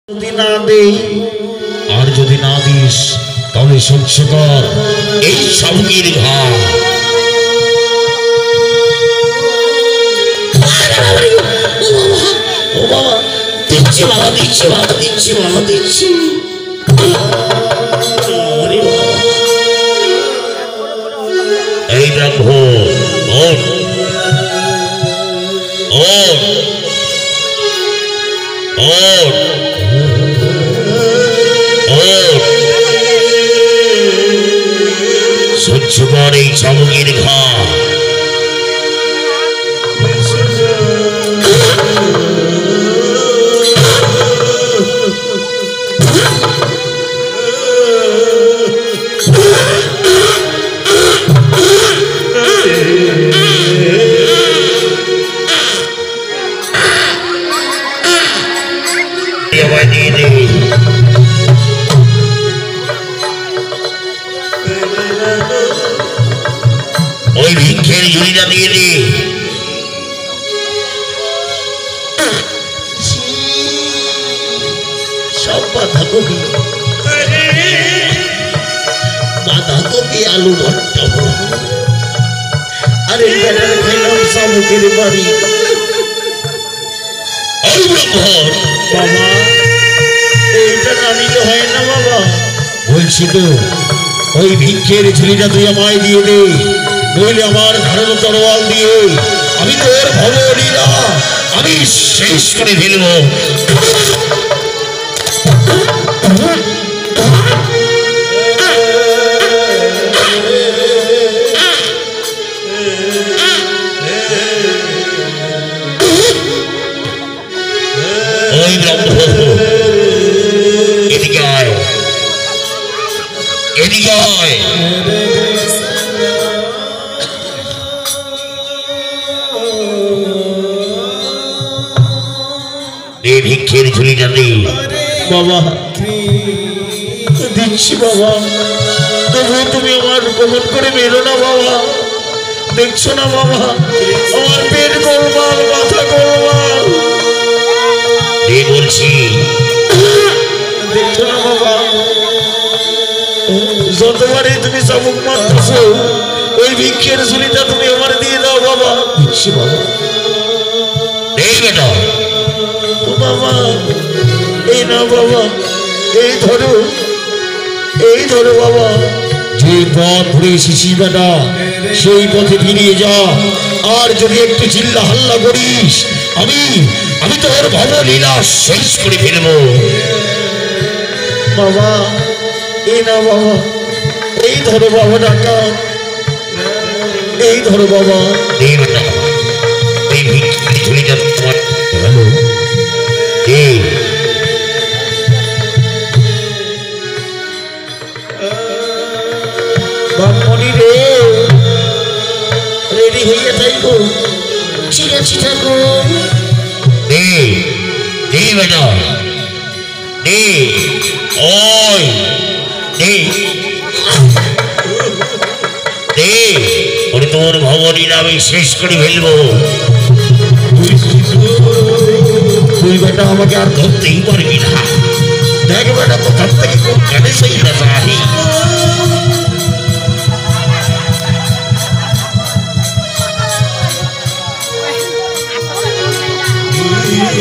যদি না দেই আর যদি না দিস তাহলে সহ্য কর এই শামুকের ঘা। ও বাবা দিচ্ছি বাবা দিচ্ছি বাবা দিচ্ছি বাবা দিচ্ছি। এই ব্রাহ্মণ ওঠ ওঠ ওঠ সহ্য কর এই শামুকের ঘা। ওই ভিক্ষের ঝুড়িটা দিয়ে দে। সব বাঁধাকপি বাঁধাকপি আলু ভর্তা। আরে বেটার খাইলাম শামুকের বাড়ি। বাবা এইটা না নিলে হয় না বাবা। বলছি তো ওই ভিক্ষের ঝুড়িটা তুই আমায় দিয়ে দে, নইলে আমার ধারালো তরোয়াল দিয়ে আমি তোর ভবলীলা আমি শেষ করে ফেলবো। ওই ব্রহ্ম এদিকে আয় এদিকে আয়। ভিক্ষের ঝুলিটা দে বাবা। দিচ্ছি বাবা, তবু তুমি আমার গোপন করে মেরো না বাবা। দেখছো না বাবা আমার পেট গোলমাল মাথা গোলমাল। বলছি দেখছো না বাবা, যতবারই তুমি শামুক মারতেছো ওই ভিক্ষের ঝুলিটা তুমি আমার দিয়ে দাও বাবা। দিচ্ছি বাবা। এই বেটা বাবা এই না বাবা, এই ধরো বাবা। যে পথ ঘুরে এসেছি বেটা সেই পথে ফিরিয়ে যা। আর যদি একটু চিল্লা হাল্লা করিস আমি তোর ভবলীলা শেষ করে ফেলবো বাবা। এই না বাবা, এই ধরো বাবা টাকা, এই ধরো বাবা। এই বেটা এই ভিক্ষে ঝুলিটা তোমার হ্যালো এই বামনি রে রেডি হইয়া থাকো। ঠিক আছে ঠাকুর। দে দে বেটা দে। ওই দে দে, ওরে তোর ভবলীলা আমি শেষ করে ফেলবো। তুই বেটা আমাকে আর ধরতেই পারবি না। দেখ বেটা কোথার থেকে কোন কানে সেই না